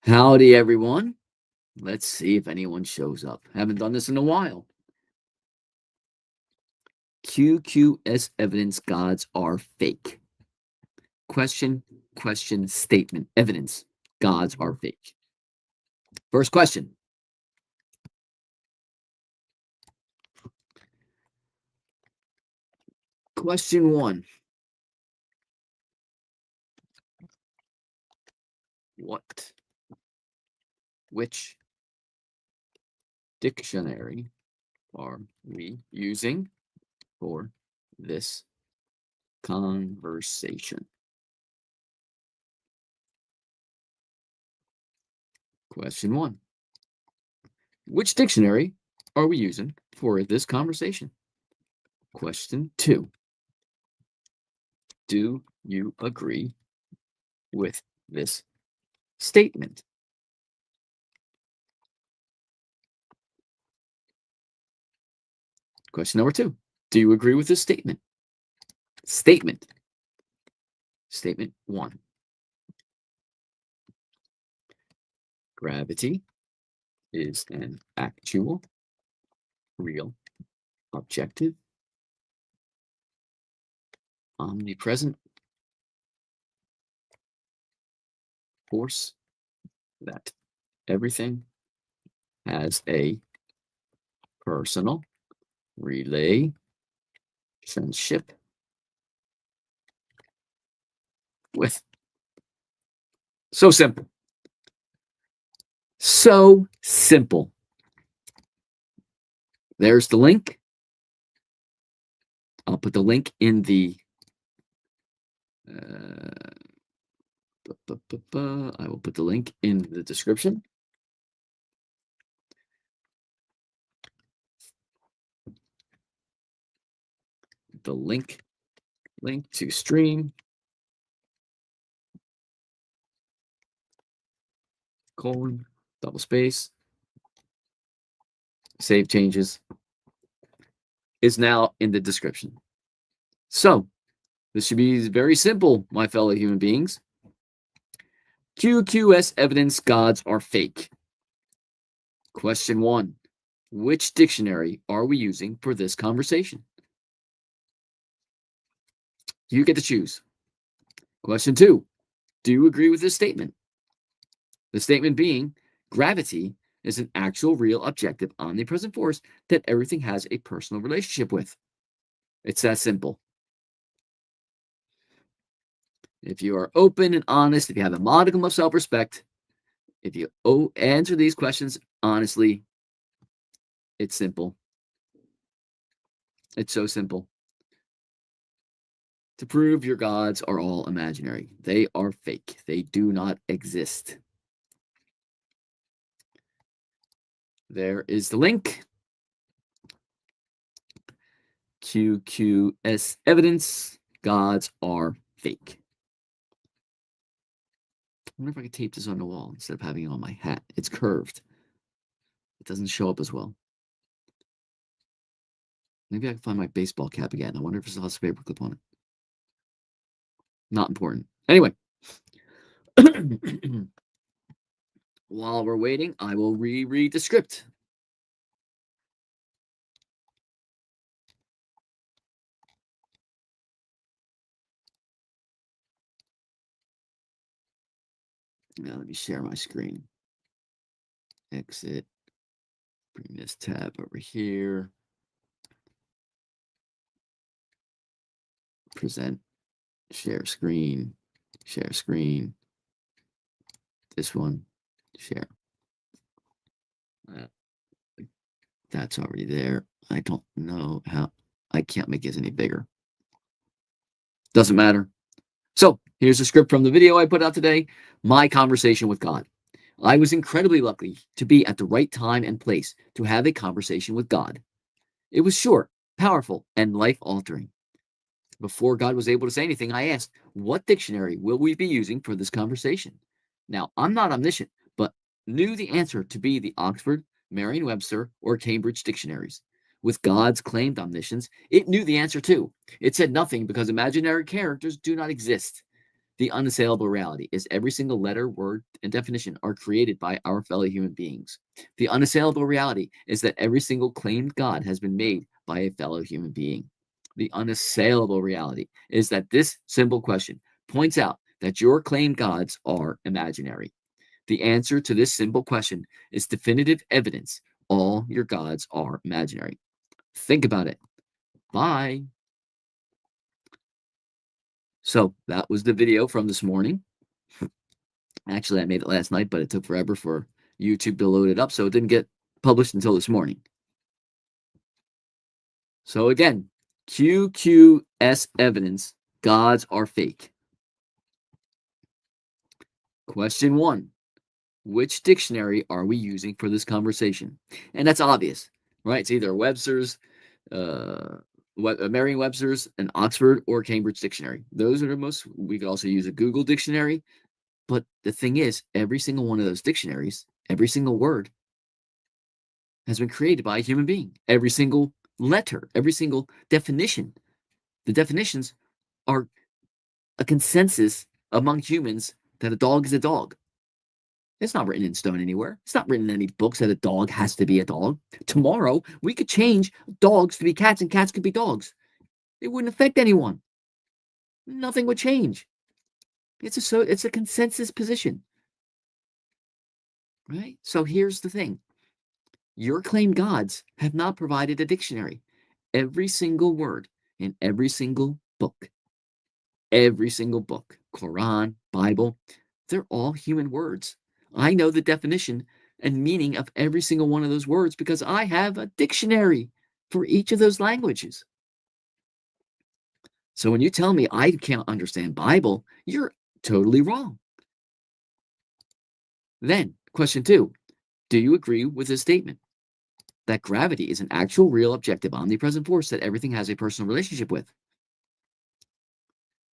Howdy, everyone. Let's see if anyone shows up. Haven't done this in a while. QQS evidence gods are fake. Question, statement, evidence. Gods are fake. First question. Question 1. Which dictionary are we using for this conversation? Question 1. Which dictionary are we using for this conversation? Question 2. Do you agree with this statement? Question number 2. Do you agree with this statement? Statement 1. Gravity is an actual, real, objective, omnipresent force that everything has a personal relationship with. So simple. So simple. There's the link. I'll put the link in the I will put the link in the description. The link to stream, colon, double space, save changes, is now in the description. So this should be very simple, my fellow human beings. QQS evidence gods are fake. Question 1. Which dictionary are we using for this conversation? You get to choose. Question 2. Do you agree with this statement? The statement being, gravity is an actual, real, objective, omnipresent force that everything has a personal relationship with. It's that simple. If you are open and honest, if you have a modicum of self-respect, if you answer these questions honestly, it's simple. It's so simple. To prove your gods are all imaginary. They are fake. They do not exist. There is the link. QQS evidence. Gods are fake. I wonder if I could tape this on the wall instead of having it on my hat. It's curved. It doesn't show up as well. Maybe I can find my baseball cap again. I wonder if it still has a paperclip on it. Not important. Anyway. While we're waiting, I will reread the script. Now let me share my screen. Exit. Bring this tab over here. Present. Share screen. Share screen. This one. Share. That's already there. I don't know how. I can't make this any bigger. Doesn't matter. So here's a script from the video I put out today. My conversation with God. I was incredibly lucky to be at the right time and place to have a conversation with God. It was short, powerful, and life-altering. Before God was able to say anything, I asked, what dictionary will we be using for this conversation? Now, I'm not omniscient, but knew the answer to be the Oxford, Merriam-Webster, or Cambridge dictionaries. With God's claimed omniscience, it knew the answer too. It said nothing because imaginary characters do not exist. The unassailable reality is every single letter, word, and definition are created by our fellow human beings. The unassailable reality is that every single claimed God has been made by a fellow human being. The unassailable reality is that this simple question points out that your claimed gods are imaginary. The answer to this simple question is definitive evidence all your gods are imaginary. Think about it. Bye. So that was the video from this morning. Actually, I made it last night, but it took forever for YouTube to load it up, so it didn't get published until this morning. So again, QQS evidence, gods are fake. Question 1. Which dictionary are we using for this conversation? And that's obvious, right? It's either Webster's, Merriam-Webster's, an Oxford, or Cambridge dictionary. Those are the most. We could also use a Google dictionary. But the thing is, every single one of those dictionaries, every single word has been created by a human being. Every single letter, every single definition. The definitions are a consensus among humans that a dog is a dog. It's not written in stone anywhere. It's not written in any books that a dog has to be a dog. Tomorrow, we could change dogs to be cats and cats could be dogs. It wouldn't affect anyone. Nothing would change. It's a consensus position. Right? So here's the thing. Your claimed gods have not provided a dictionary. Every single word in every single book, Quran, Bible, they're all human words. I know the definition and meaning of every single one of those words because I have a dictionary for each of those languages. So when you tell me I can't understand Bible, you're totally wrong. Then, question 2, do you agree with this statement? That gravity is an actual, real, objective, omnipresent force that everything has a personal relationship with.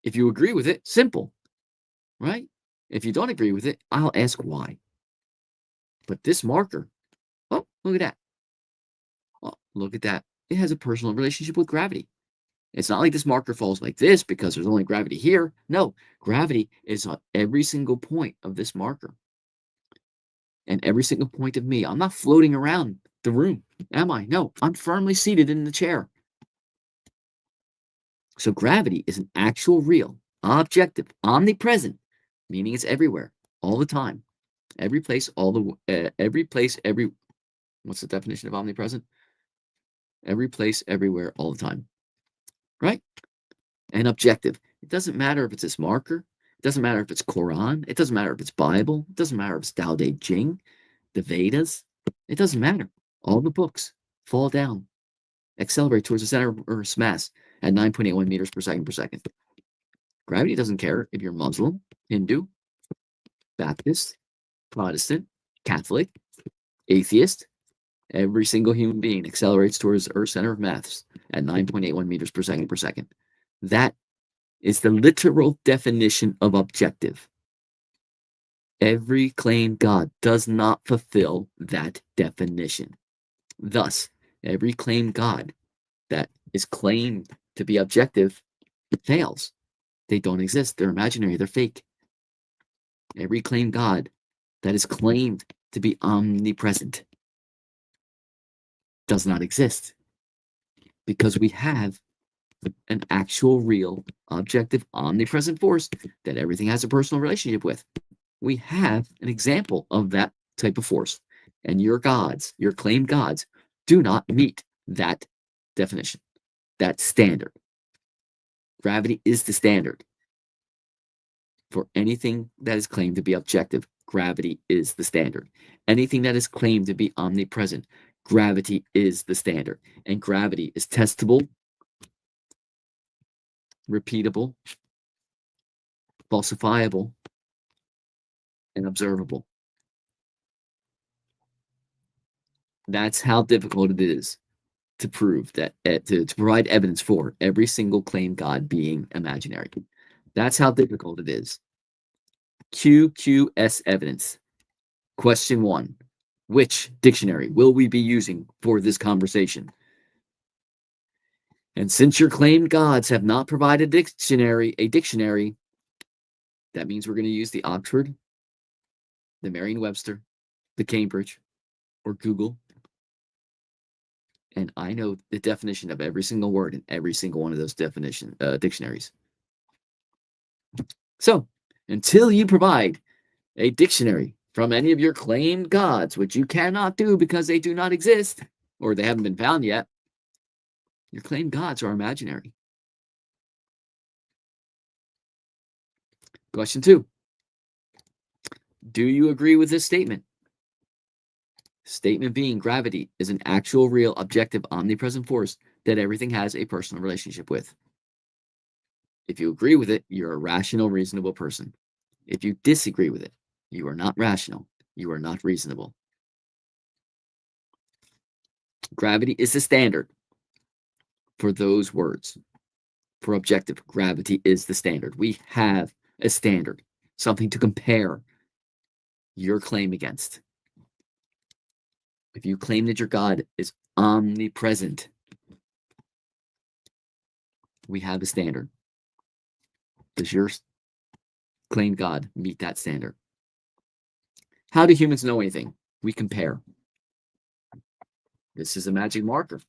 If you agree with it, simple, right? If you don't agree with it, I'll ask why. But this marker, oh, look at that. Oh, look at that. It has a personal relationship with gravity. It's not like this marker falls like this because there's only gravity here. No, gravity is on every single point of this marker. And every single point of me. I'm not floating around the room, am I? No, I'm firmly seated in the chair. So gravity is an actual, real, objective, omnipresent, meaning it's everywhere, all the time, every place, what's the definition of omnipresent? Every place, everywhere, all the time, right? And objective. It doesn't matter if it's this marker. It doesn't matter if it's Quran. It doesn't matter if it's Bible. It doesn't matter if it's Tao Te Ching, the Vedas. It doesn't matter. All the books fall down, accelerate towards the center of Earth's mass at 9.81 meters per second. Gravity doesn't care if you're Muslim, Hindu, Baptist, Protestant, Catholic, atheist. Every single human being accelerates towards Earth's center of mass at 9.81 meters per second. That is the literal definition of objective. Every claimed God does not fulfill that definition. Thus, every claimed God that is claimed to be objective fails. They don't exist. They're imaginary. They're fake. Every claimed God that is claimed to be omnipresent does not exist because we have an actual, real, objective, omnipresent force that everything has a personal relationship with. We have an example of that type of force, and your gods, your claimed gods, do not meet that definition, that standard. Gravity is the standard for anything that is claimed to be objective. Gravity is the standard. Anything that is claimed to be omnipresent, gravity is the standard. And gravity is testable, repeatable, falsifiable, and observable. That's how difficult it is to prove that, to provide evidence for every single claimed God being imaginary. That's how difficult it is. QQS evidence. Question 1. Which dictionary will we be using for this conversation? And since your claimed gods have not provided a dictionary, That means we're going to use the Oxford, the Merriam-Webster, the Cambridge, or Google. And I know the definition of every single word in every single one of those dictionaries. So until you provide a dictionary from any of your claimed gods, which you cannot do because they do not exist, or they haven't been found yet, your claimed gods are imaginary. Question 2. Do you agree with this statement? Statement being gravity is an actual, real, objective, omnipresent force that everything has a personal relationship with. If you agree with it, you're a rational, reasonable person. If you disagree with it, you are not rational. You are not reasonable. Gravity is the standard for those words. For objective, gravity is the standard. We have a standard, something to compare your claim against. If you claim that your God is omnipresent, we have a standard. Does your claimed God meet that standard? How do humans know anything? We compare. This is a magic marker,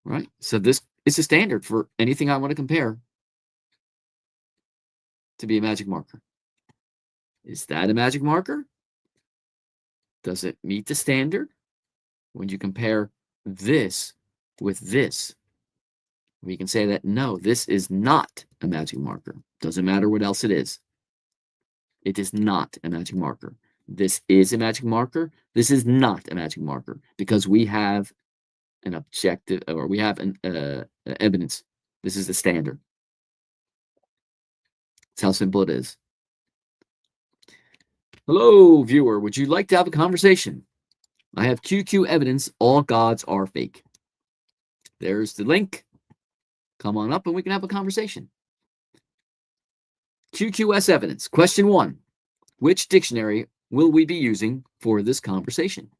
right? So this is a standard for anything I want to compare to be a magic marker. Is that a magic marker? Does it meet the standard? When you compare this with this, we can say that no, this is not a magic marker. Doesn't matter what else it is. It is not a magic marker. This is a magic marker. This is not a magic marker because we have an objective, or we have an evidence. This is the standard. That's how simple it is. Hello, viewer. Would you like to have a conversation? I have QQ evidence. All gods are fake. There's the link. Come on up and we can have a conversation. QQS evidence. Question 1. Which dictionary will we be using for this conversation?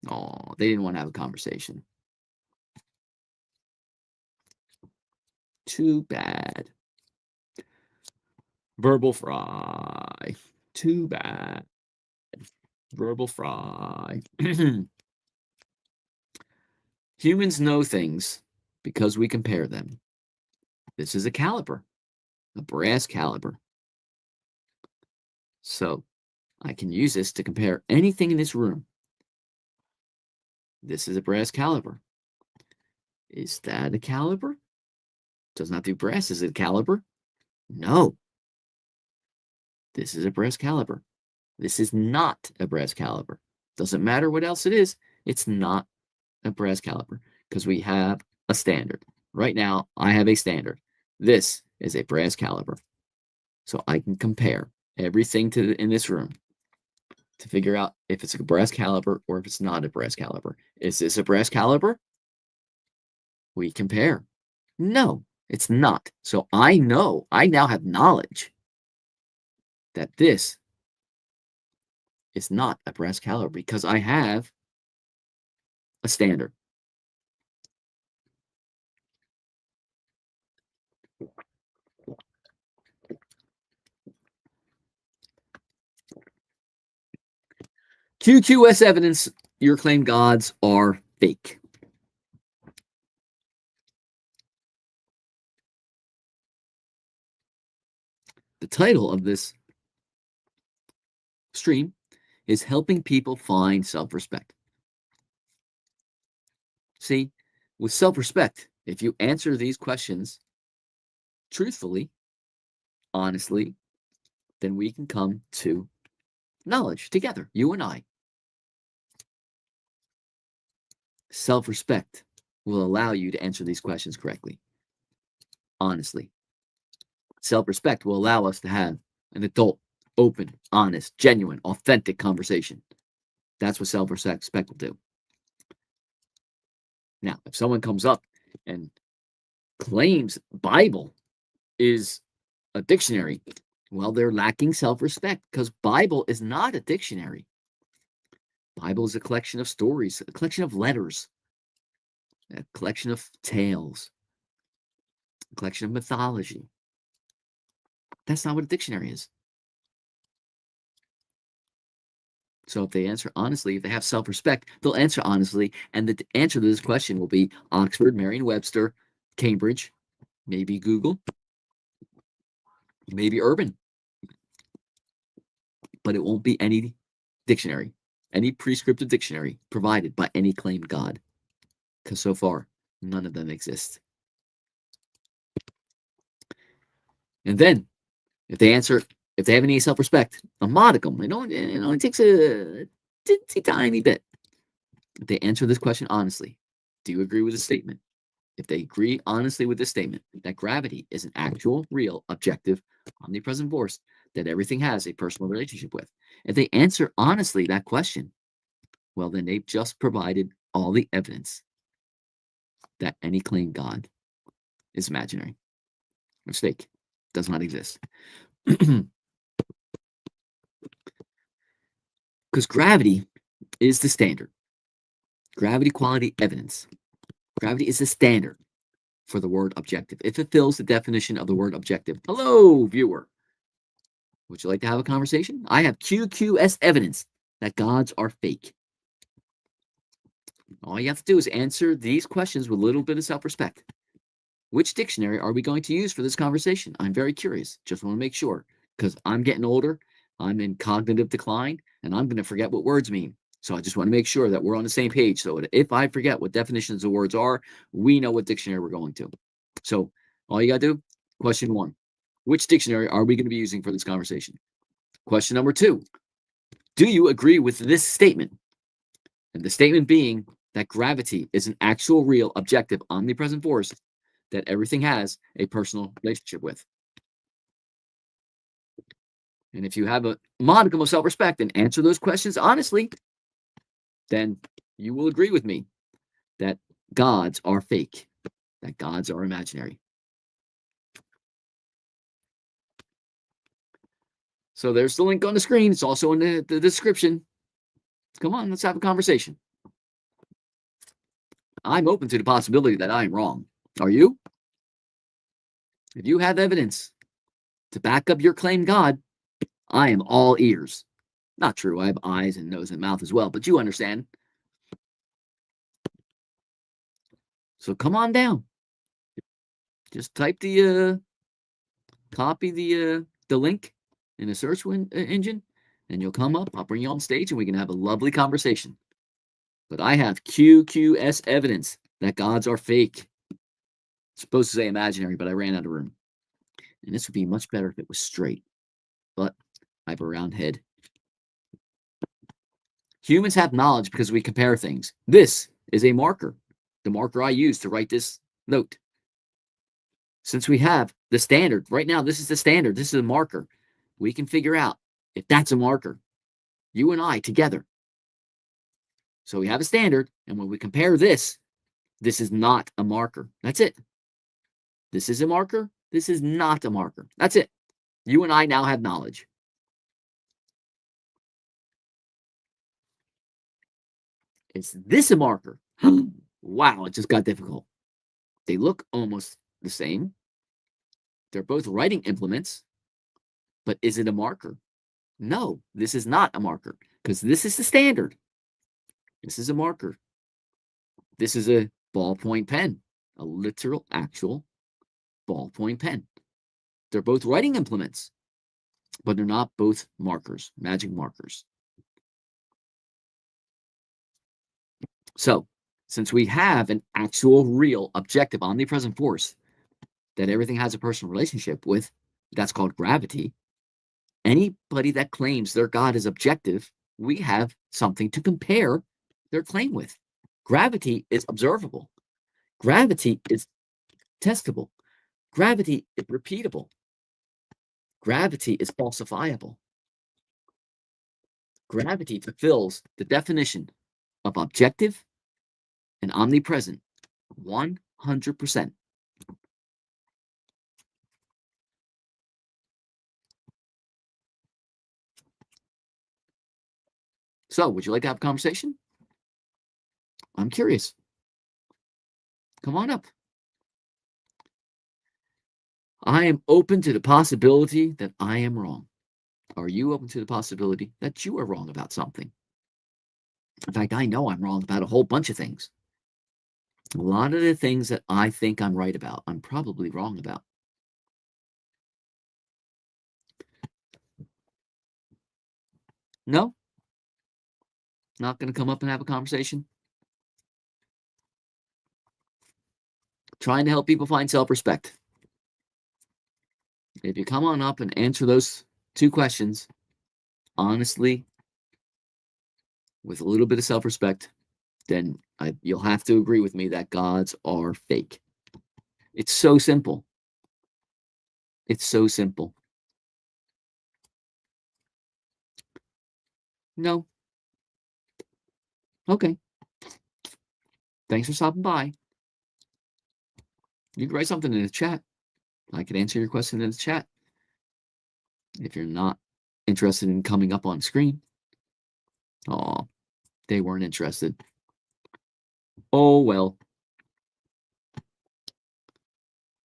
Oh, they didn't want to have a conversation. Too bad. Verbal fry. Too bad. Verbal fry. Humans know things because we compare them. This is a caliper, a brass caliper. So I can use this to compare anything in this room. This is a brass caliper. Is that a caliper? Does not do brass. Is it a caliper? No. This is a brass caliper. This is not a brass caliper. Doesn't matter what else it is. It's not a brass caliper because we have a standard. Right now, I have a standard. This is a brass caliper. So I can compare everything in this room to figure out if it's a brass caliper or if it's not a brass caliper. Is this a brass caliper? We compare. No, it's not. So I know, I now have knowledge that this is not a brass caliper because I have a standard. QQS evidence, your claimed gods are fake. The title of this stream is Helping People Find Self-Respect. See, with self-respect, if you answer these questions truthfully, honestly, then we can come to knowledge together, you and I. Self-respect will allow you to answer these questions correctly, honestly. Self-respect will allow us to have an adult, open, honest, genuine, authentic conversation. That's what self-respect will do. Now, if someone comes up and claims Bible is a dictionary, well, they're lacking self-respect because Bible is not a dictionary. Bible is a collection of stories, a collection of letters, a collection of tales, a collection of mythology. That's not what a dictionary is. So if they answer honestly, if they have self-respect, they'll answer honestly. And the answer to this question will be Oxford, Merriam-Webster, Cambridge, maybe Google, maybe Urban. But it won't be any dictionary, any prescriptive dictionary provided by any claimed God. Because so far, none of them exist. And then, if they have any self-respect, a modicum, it only takes a tiny bit. If they answer this question honestly, do you agree with the statement? If they agree honestly with this statement that gravity is an actual, real, objective, omnipresent force that everything has a personal relationship with, if they answer honestly that question, well, then they've just provided all the evidence that any claimed God is imaginary. Mistake. Does not exist. Because gravity is the standard. Gravity quality evidence. Gravity is the standard for the word objective. It fulfills the definition of the word objective. Hello, viewer. Would you like to have a conversation? I have QQS evidence that gods are fake. All you have to do is answer these questions with a little bit of self-respect. Which dictionary are we going to use for this conversation? I'm very curious. Just want to make sure, because I'm getting older, I'm in cognitive decline, and I'm going to forget what words mean. So I just want to make sure that we're on the same page. So if I forget what definitions of words are, we know what dictionary we're going to. So all you got to do, question 1. Which dictionary are we going to be using for this conversation? Question number 2. Do you agree with this statement? And the statement being that gravity is an actual, real, objective, omnipresent force that everything has a personal relationship with. And if you have a modicum of self-respect and answer those questions honestly, then you will agree with me that gods are fake, that gods are imaginary. So there's the link on the screen. It's also in the description. Come on, let's have a conversation. I'm open to the possibility that I'm wrong. Are you? If you have evidence to back up your claim God, I am all ears. Not true. I have eyes and nose and mouth as well, but you understand. So come on down. Just type copy the link in a search engine, and you'll come up. I'll bring you on stage, and we can have a lovely conversation. But I have QQS evidence that gods are fake. It's supposed to say imaginary, but I ran out of room. And this would be much better if it was straight. But I have a round head. Humans have knowledge because we compare things. This is a marker, the marker I use to write this note. Since we have the standard, right now, this is the standard. This is a marker. We can figure out if that's a marker. You and I together. So we have a standard, and when we compare this, this is not a marker. That's it. This is a marker. This is not a marker. That's it. You and I now have knowledge. Is this a marker? Wow, it just got difficult. They look almost the same. They're both writing implements, but is it a marker? No, this is not a marker because this is the standard. This is a marker. This is a ballpoint pen, a literal, actual ballpoint pen. They're both writing implements, but they're not both markers, magic markers. So, since we have an actual, real, objective, omnipresent force that everything has a personal relationship with, that's called gravity. Anybody that claims their God is objective, we have something to compare their claim with. Gravity is observable. Gravity is testable. Gravity is repeatable. Gravity is falsifiable. Gravity fulfills the definition of objective and omnipresent 100%. So, would you like to have a conversation? I'm curious. Come on up. I am open to the possibility that I am wrong. Are you open to the possibility that you are wrong about something? In fact, I know I'm wrong about a whole bunch of things. A lot of the things that I think I'm right about, I'm probably wrong about. No? Not going to come up and have a conversation? Trying to help people find self-respect. If you come on up and answer those two questions, honestly, with a little bit of self-respect, then you'll have to agree with me that gods are fake. It's so simple. It's so simple. No. Okay. Thanks for stopping by. You can write something in the chat. I can answer your question in the chat. If you're not interested in coming up on screen. Oh, they weren't interested. Oh, well.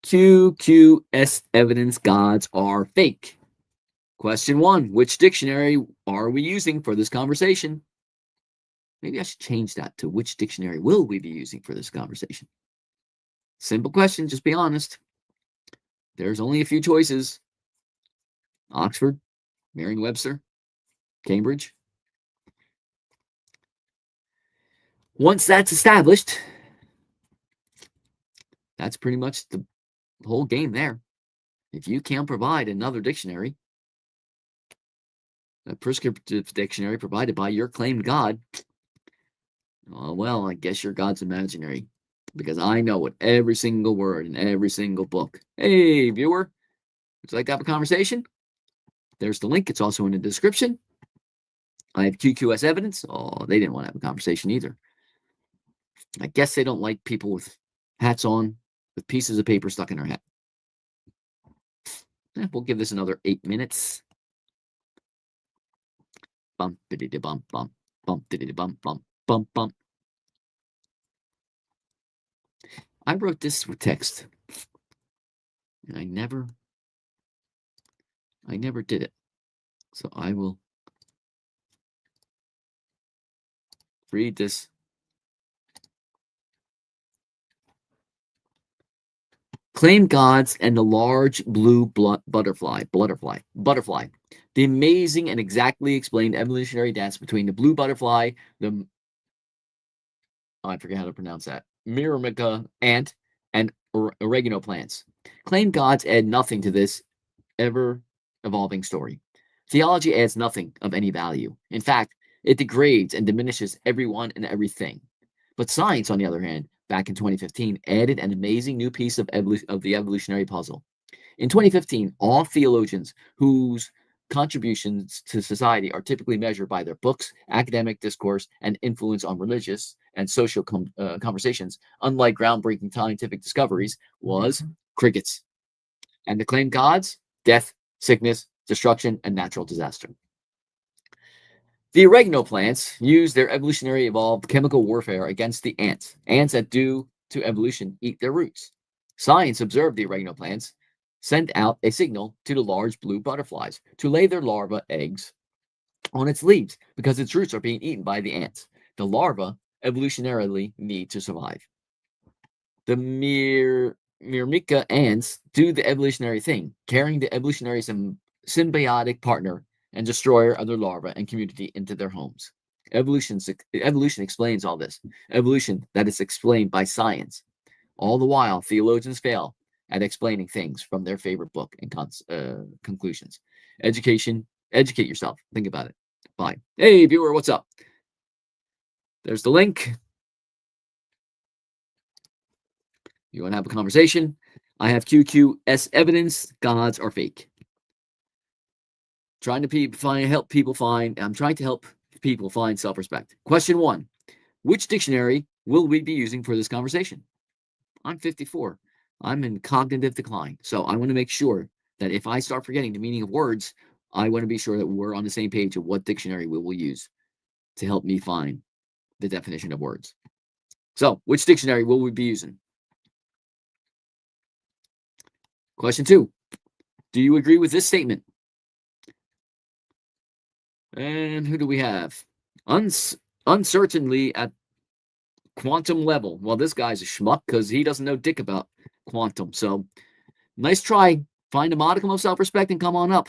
QQS evidence gods are fake. Question 1. Which dictionary are we using for this conversation? Maybe I should change that to which dictionary will we be using for this conversation? Simple question, just be honest. There's only a few choices. Oxford, Merriam-Webster, Cambridge. Once that's established, that's pretty much the whole game there. If you can't provide another dictionary, a prescriptive dictionary provided by your claimed God, well, I guess your God's imaginary, because I know what every single word in every single book. Hey, viewer, would you like to have a conversation? There's the link. It's also in the description. I have QQS evidence. Oh, they didn't want to have a conversation either. I guess they don't like people with hats on, with pieces of paper stuck in their hat. We'll give this another 8 minutes. Bump, diddy, bump, bump, bump, diddy, bump, bump, bump, bump. I wrote this with text, and I never did it. So I will read this. Claim gods and the large blue butterfly. The amazing and exactly explained evolutionary dance between the blue butterfly, I forget how to pronounce that, Myrmica ant, and oregano plants. Claim gods add nothing to this ever-evolving story. Theology adds nothing of any value. In fact, it degrades and diminishes everyone and everything. But science, on the other hand, back in 2015, added an amazing new piece of the evolutionary puzzle. In 2015, all theologians whose contributions to society are typically measured by their books, academic discourse, and influence on religious and social conversations, unlike groundbreaking scientific discoveries, was crickets. And the claimed gods, death, sickness, destruction, and natural disaster. The oregano plants use their evolutionary evolved chemical warfare against the ants. Ants that, due to evolution, eat their roots. Science observed the oregano plants send out a signal to the large blue butterflies to lay their larva eggs on its leaves because its roots are being eaten by the ants. The larvae evolutionarily need to survive. The Myrmica ants do the evolutionary thing, carrying the evolutionary symbiotic partner and destroyer of their larvae and community into their homes. Evolution explains all this. Evolution that is explained by science. All the while, theologians fail at explaining things from their favorite book and conclusions. Educate yourself. Think about it. Bye. Hey, viewer, what's up? There's the link. You want to have a conversation? I have QQS evidence. Gods are fake. I'm trying to help people find self-respect. Question 1. Which dictionary will we be using for this conversation? I'm 54. I'm in cognitive decline. So I want to make sure that if I start forgetting the meaning of words, I want to be sure that we're on the same page of what dictionary we will use to help me find the definition of words. So which dictionary will we be using? Question 2. Do you agree with this statement? And who do we have? Uncertainly at quantum level. Well, this guy's a schmuck because he doesn't know dick about quantum. So nice try. Find a modicum of self-respect and come on up.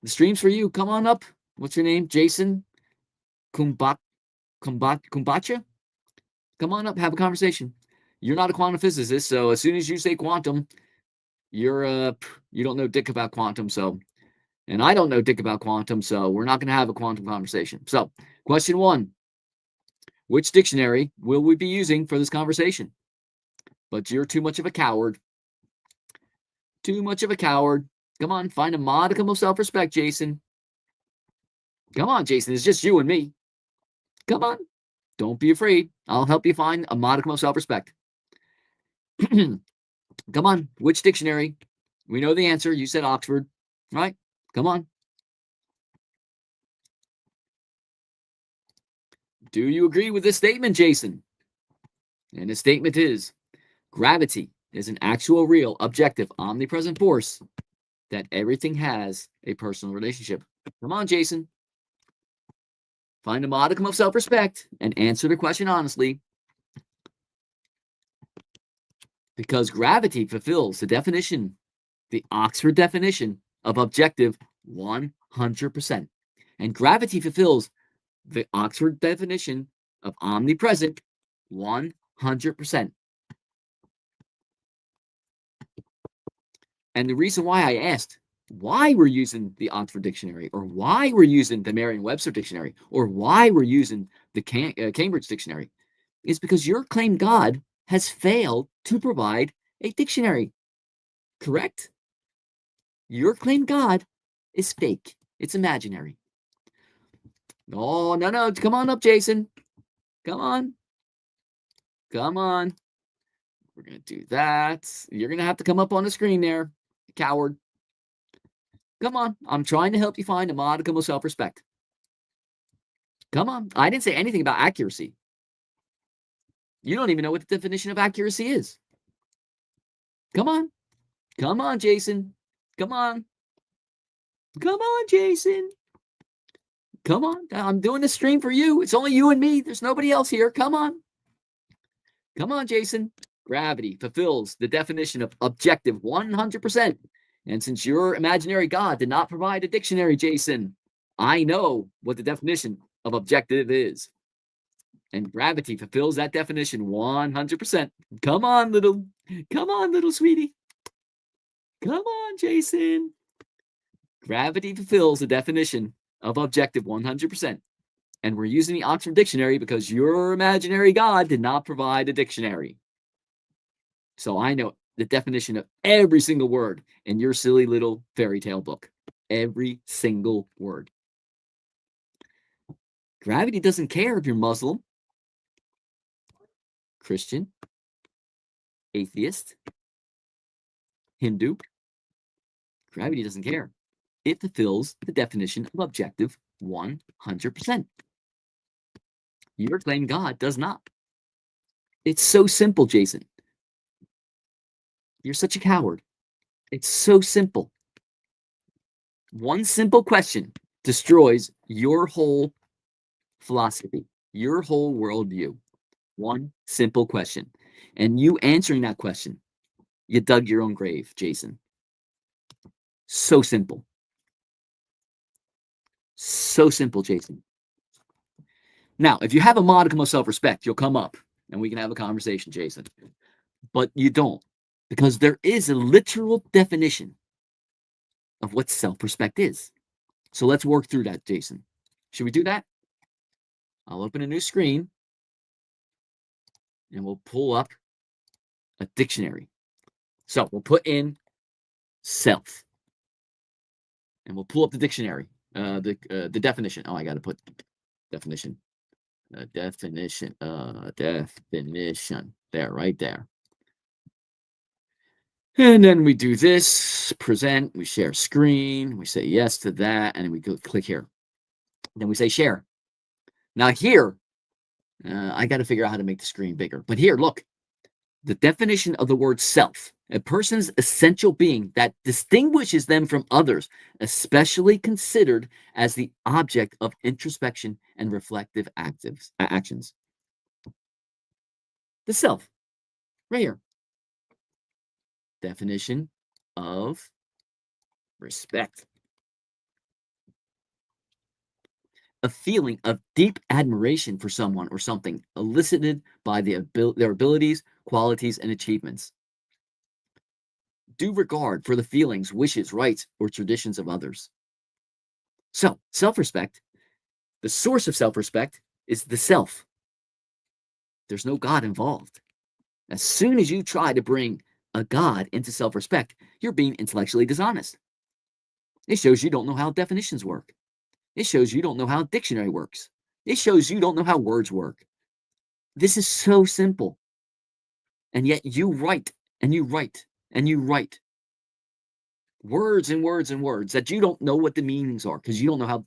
The stream's for you. Come on up. What's your name? Jason Kumbacha? Come on up. Have a conversation. You're not a quantum physicist, so as soon as you say quantum, you don't know dick about quantum. So, and I don't know dick about quantum, so we're not going to have a quantum conversation. So, question 1. Which dictionary will we be using for this conversation? But you're too much of a coward. Too much of a coward. Come on, find a modicum of self-respect, Jason. Come on, Jason. It's just you and me. Come on. Don't be afraid. I'll help you find a modicum of self-respect. Come on. Which dictionary? We know the answer. You said Oxford, right? Come on. Do you agree with this statement, Jason? And the statement is, gravity is an actual, real, objective, omnipresent force that everything has a personal relationship. Come on, Jason. Find a modicum of self-respect and answer the question honestly. Because gravity fulfills the definition, the Oxford definition of objective 100%. And gravity fulfills the Oxford definition of omnipresent 100%. And the reason why I asked why we're using the Oxford Dictionary, or why we're using the Merriam-Webster Dictionary, or why we're using the Cambridge Dictionary, is because your claimed God has failed to provide a dictionary. Correct? Your claimed God is fake. It's imaginary. Oh, no. Come on up, Jason. Come on. Come on. We're going to do that. You're going to have to come up on the screen there, coward. Come on. I'm trying to help you find a modicum of self-respect. Come on. I didn't say anything about accuracy. You don't even know what the definition of accuracy is. Come on. Come on, Jason. Come on. Come on, Jason. Come on. I'm doing the stream for you. It's only you and me. There's nobody else here. Come on. Come on, Jason. Gravity fulfills the definition of objective 100%. And since your imaginary God did not provide a dictionary, Jason, I know what the definition of objective is. And gravity fulfills that definition 100%. Come on, little sweetie. Come on, Jason. Gravity fulfills the definition of objective 100%. And we're using the Oxford Dictionary because your imaginary God did not provide a dictionary. So I know the definition of every single word in your silly little fairy tale book. Every single word. Gravity doesn't care if you're Muslim, Christian, atheist, Hindu. Gravity doesn't care. It fulfills the definition of objective 100%. Your claim God does not. It's so simple, Jason. You're such a coward. It's so simple. One simple question destroys your whole philosophy, your whole worldview. One simple question. And you answering that question, you dug your own grave, Jason. So simple. So simple, Jason. Now, if you have a modicum of self-respect, you'll come up and we can have a conversation, Jason. But you don't, because there is a literal definition of what self-respect is. So let's work through that, Jason. Should we do that? I'll open a new screen and we'll pull up a dictionary. So we'll put in self and we'll pull up the dictionary, the definition. Oh, I got to put definition, definition there, right there. And then we do this, present, we share screen, we say yes to that, and then we go click here. Then we say share. Now here, I got to figure out how to make the screen bigger. But here, look, The definition of the word self, a person's essential being that distinguishes them from others, especially considered as the object of introspection and reflective actions. The self, right here. Definition of respect. A feeling of deep admiration for someone or something elicited by their abilities, qualities, and achievements. Due regard for the feelings, wishes, rights, or traditions of others. So, self respect, the source of self respect is the self. There's no God involved. As soon as you try to bring a God into self respect, you're being intellectually dishonest. It shows you don't know how definitions work. It shows you don't know how a dictionary works. It shows you don't know how words work. This is so simple. And yet you write and you write and you write words and words and words that you don't know what the meanings are because you don't know how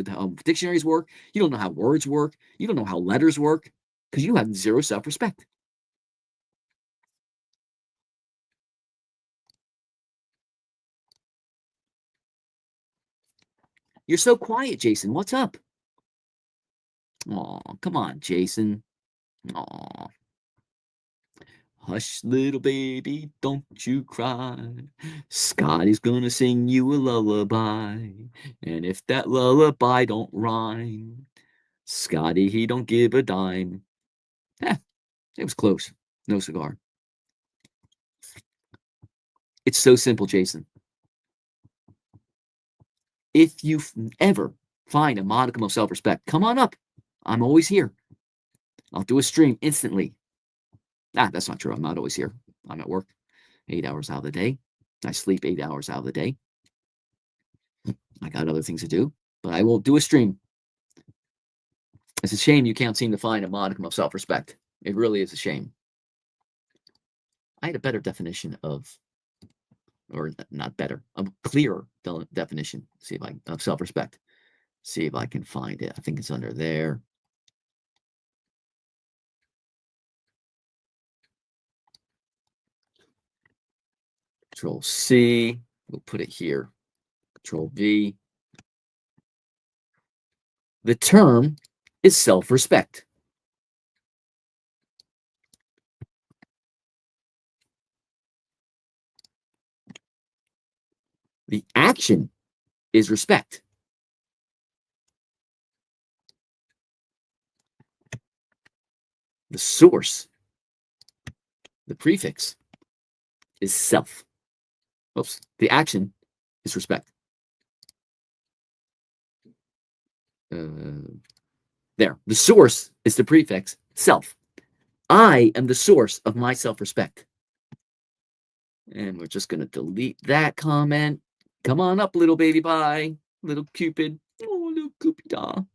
how dictionaries work. You don't know how words work. You don't know how letters work because you have zero self respect. You're so quiet, Jason. What's up? Oh, come on, Jason. Oh, hush, little baby, don't you cry. Scotty's gonna sing you a lullaby. And if that lullaby don't rhyme, Scotty, he don't give a dime. Eh, it was close. No cigar. It's so simple, Jason. If you ever find a modicum of self respect, come on up. I'm always here. I'll do a stream instantly. Ah, that's not true. I'm not always here. I'm at work 8 hours out of the day. I sleep 8 hours out of the day. I got other things to do, but I will do a stream. It's a shame you can't seem to find a modicum of self respect. It really is a shame. I had a better definition of, or not better, a clearer definition. See if I of self respect. See if I can find it. I think it's under there. Control C. We'll put it here. Control V. The term is self respect. The action is respect. The source, the prefix, is self. Oops. The action is respect. There. The source is the prefix, self. I am the source of my self respect. And we're just going to delete that comment. Come on up, little baby pie, little Cupid. Oh, little Cupid.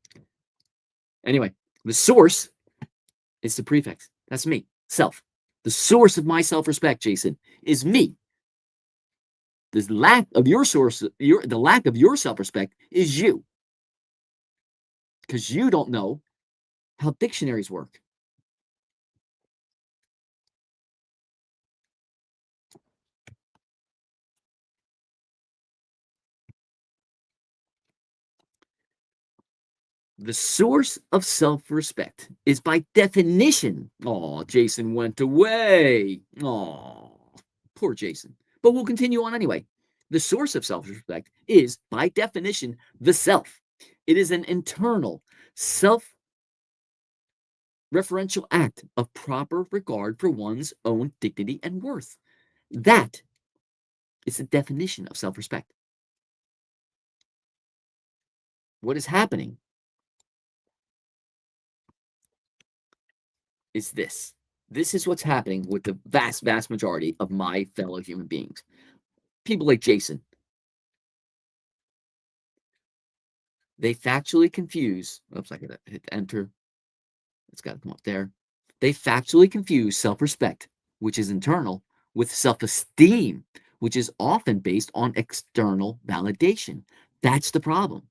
Anyway, the source is the prefix. That's me, self. The source of my self respect, Jason, is me. The lack of your source, the lack of your self respect is you. Because you don't know how dictionaries work. The source of self respect is by definition. Oh, Jason went away. Oh, poor Jason. But we'll continue on anyway. The source of self respect is, by definition, the self. It is an internal, self referential act of proper regard for one's own dignity and worth. That is the definition of self respect. What is happening is this. This is what's happening with the vast, vast majority of my fellow human beings. People like Jason. They factually confuse. Oops, I gotta hit enter. It's gotta come up there. They factually confuse self respect, which is internal, with self esteem, which is often based on external validation. That's the problem.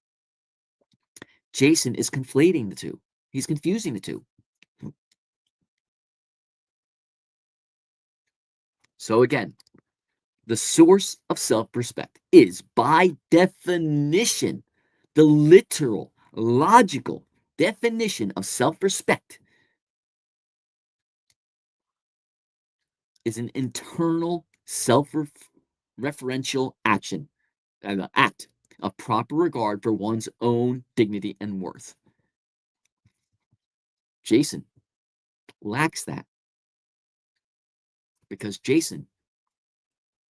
Jason is conflating the two, he's confusing the two. So again, the source of self-respect is, by definition, the literal, logical definition of self-respect is an internal self-referential action, act of proper regard for one's own dignity and worth. Jason lacks that because Jason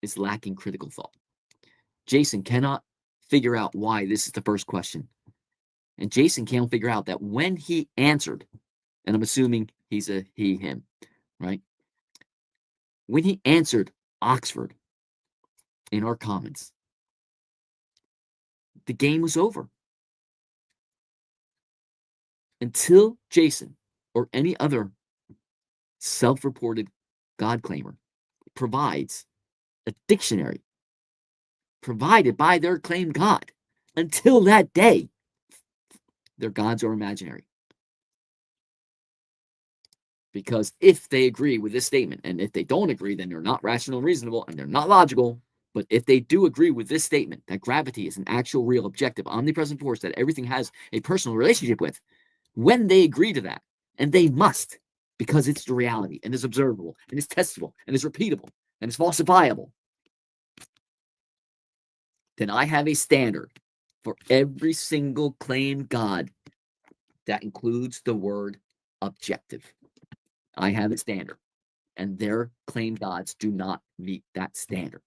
is lacking critical thought. Jason cannot figure out why this is the first question. And Jason can't figure out that when he answered, and I'm assuming he's a he, him, right? When he answered Oxford in our comments, the game was over. Until Jason or any other self-reported God claimer provides a dictionary provided by their claimed God, until that day, their gods are imaginary. Because if they agree with this statement, and if they don't agree, then they're not rational and reasonable, and they're not logical. But if they do agree with this statement, that gravity is an actual, real, objective, omnipresent force that everything has a personal relationship with, when they agree to that, and they must, because it's the reality, and is observable, and is testable, and is repeatable, and is falsifiable, then I have a standard for every single claimed God that includes the word objective. I have a standard, and their claimed gods do not meet that standard.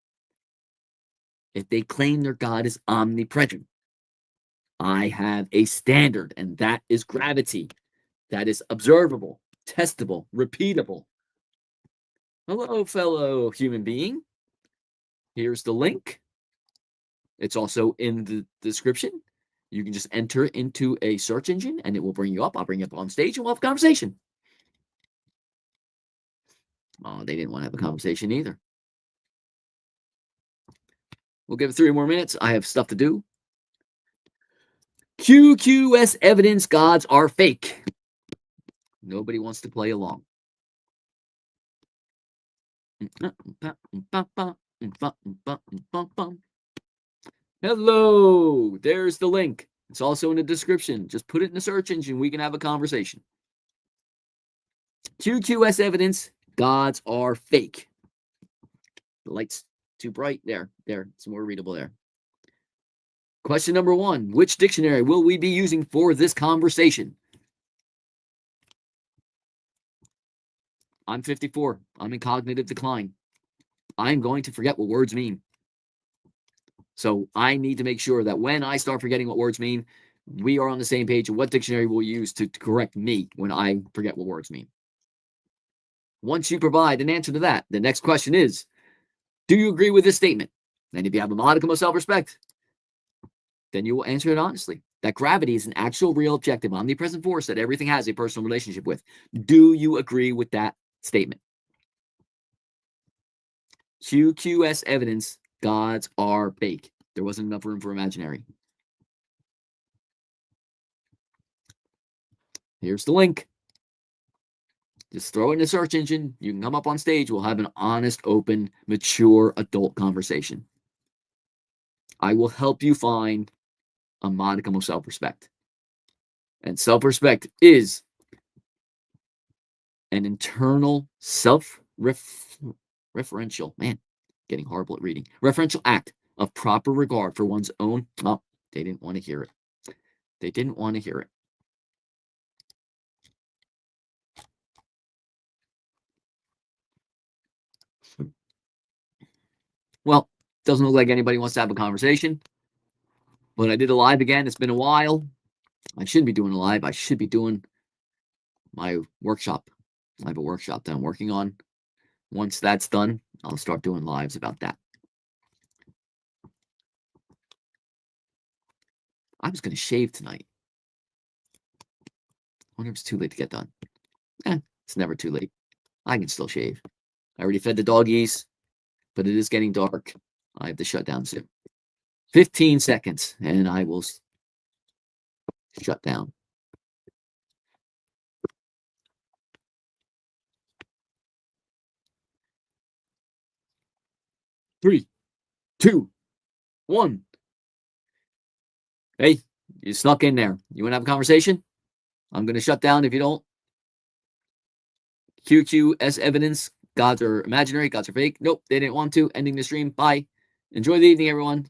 If they claim their God is omnipresent, I have a standard, and that is gravity. That is observable, testable, repeatable. Hello, fellow human being. Here's the link. It's also in the description. You can just enter it into a search engine, and it will bring you up. I'll bring you up on stage, and we'll have a conversation. Oh, they didn't want to have a conversation either. We'll give it 3 more minutes. I have stuff to do. QQS evidence gods are fake. Nobody wants to play along. Hello, there's the link. It's also in the description. Just put it in the search engine. We can have a conversation. QQS evidence gods are fake. The light's too bright. There. It's more readable there. Question number 1. Which dictionary will we be using for this conversation? I'm 54. I'm in cognitive decline. I'm going to forget what words mean. So I need to make sure that when I start forgetting what words mean, we are on the same page of what dictionary we'll use to correct me when I forget what words mean. Once you provide an answer to that, the next question is, do you agree with this statement? And if you have a modicum of self-respect, then you will answer it honestly. That gravity is an actual, real, objective, omnipresent force that everything has a personal relationship with. Do you agree with that statement? QQS evidence, gods are fake. There wasn't enough room for imaginary. Here's the link. Just throw it in the search engine. You can come up on stage. We'll have an honest, open, mature, adult conversation. I will help you find a modicum of self-respect. And self-respect is an internal self-referential, man, getting horrible at reading, referential act of proper regard for one's own. Oh, they didn't want to hear it. They didn't want to hear it. Well, doesn't look like anybody wants to have a conversation. But I did a live again. It's been a while. I shouldn't be doing a live. I should be doing my workshop. I have a workshop that I'm working on. Once that's done, I'll start doing lives about that. I was going to shave tonight. I wonder if it's too late to get done. It's never too late. I can still shave. I already fed the doggies, but it is getting dark. I have to shut down soon. 15 seconds, and I will shut down. 3, 2, 1. Hey, you snuck in there. You want to have a conversation? I'm going to shut down if you don't. QQS evidence. Gods are imaginary. Gods are fake. Nope, they didn't want to. Ending the stream. Bye. Enjoy the evening, everyone.